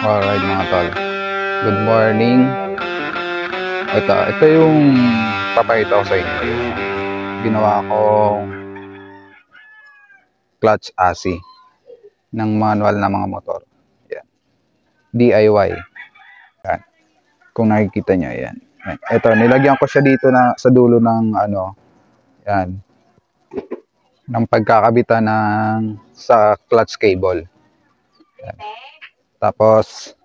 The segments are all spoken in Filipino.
Alright mga tol, good morning. Ito yung papakita ko sa inyo, yung ginawa kong clutch AC ng manual na mga motor. Yan. DIY. Yan. Kung nakikita nyo, yan. Ito, nilagyan ko siya dito na sa dulo ng yan, ng pagkakabitan sa clutch cable. Yan. Tapos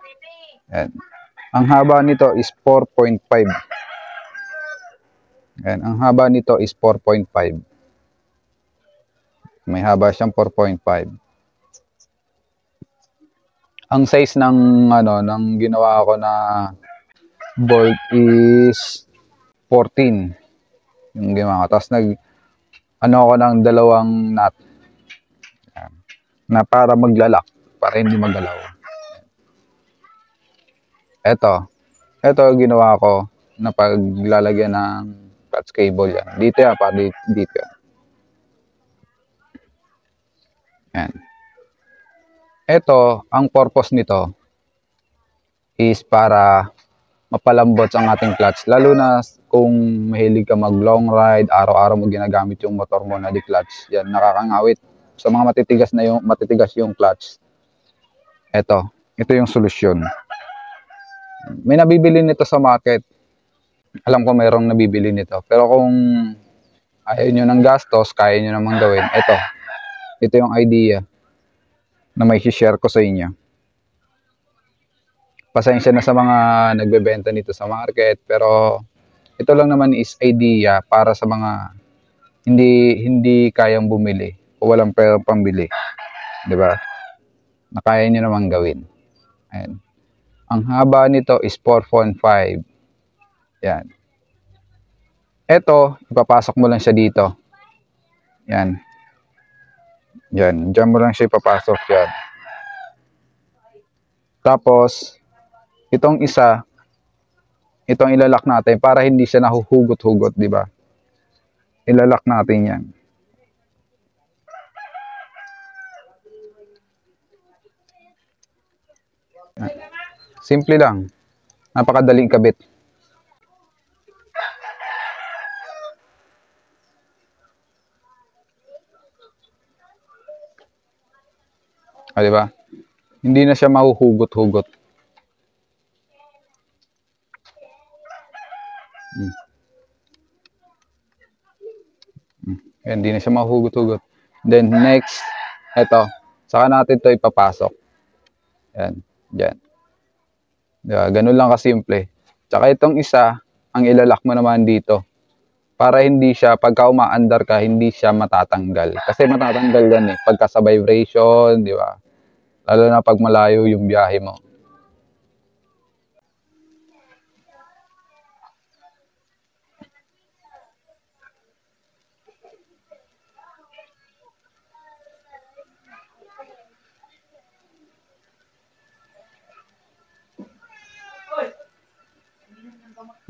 yan. Ang haba nito is 4.5. Yan, ang haba nito is 4.5. May haba siyang 4.5. Ang size ng ng ginawa ko na bolt is 14. Yung ginawa ko. Tapos ako ng dalawang nut. Yan. Na para maglalak, para hindi magalaw. Ito ginawa ko na paglalagyan ng clutch cable yan. Dito yan, para dito yan. Yan. Ito, ang purpose nito is para mapalambot ang ating clutch. Lalo na kung mahilig ka mag long ride, araw-araw mo ginagamit yung motor mo na di clutch. Yan, nakakangawit. Sa mga matitigas yung clutch. Ito yung solusyon. May nabibili nito sa market. Alam ko mayroong nabibili nito. Pero kung ayaw nyo ng gastos, kaya nyo namang gawin. Ito yung idea na may share ko sa inyo. Pasensya na sa mga nagbebenta nito sa market. Pero ito lang naman is idea para sa mga hindi kayang bumili o walang pera pambili. Diba? Na kaya nyo namang gawin. Ayan. Ang haba nito is 4.5. Yan. Ito, ipapasok mo lang siya dito. Yan. Yan. Diyan mo lang siya ipapasok yan. Tapos, itong isa, itong ilalak natin para hindi siya nahuhugot-hugot, di ba? Ilalak natin yan. Yan. Simple lang. Napakadaling kabit. Ah, diba? Hindi na siya mahuhugot-hugot. Hindi na siya mahuhugot-hugot. Then next, ito. Saka natin ito ipapasok. Yan. Diyan. Diba? Ganun lang kasimple. Tsaka itong isa, ang ilalak mo naman dito. Para hindi siya, pagka umaandar ka, hindi siya matatanggal. Kasi matatanggal yan eh. Pagka sa vibration, di ba? Lalo na pag malayo yung biyahe mo.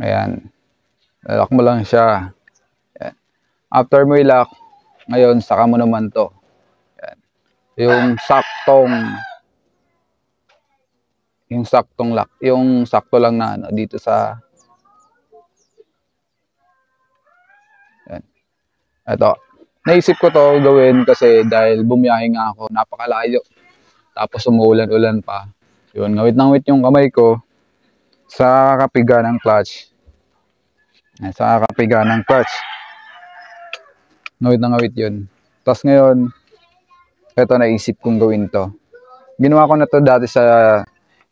Ayan. Lock mo lang siya. Ayan. After mo i-lock, ngayon, saka mo naman to. Ayan. Yung saktong lock. Yung sakto lang na dito sa... Ayan. Ito. Naisip ko to gawin kasi dahil bumiyahe nga ako, napakalayo. Tapos umuulan-ulan pa. Yun, ngawit yung kamay ko sa kapiga ng clutch. Sa kapiga ng clutch. Ngawit yun. Tapos ngayon, ito naisip kong gawin to. Ginawa ko na to dati sa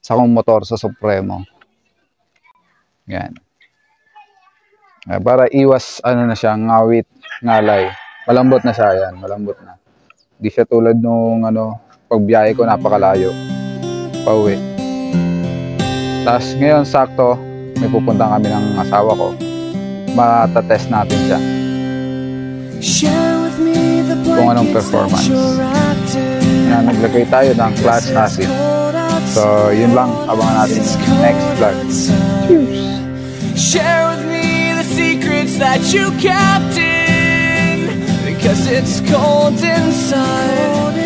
kong motor sa Supremo. Yan. Para iwas na siya, ngawit, ngalay. Malambot na siya yan, malambot na. Di siya tulad nung pagbiyahe ko napakalayo. Pauwi. Tapos ngayon sakto, may pupunta kami ng asawa ko. Matatest natin siya kung anong performance. Naglagay tayo ng clutch acid. So yun lang, abangan natin yung next vlog. Cheers! Share with me the secrets that you kept in, because it's cold inside.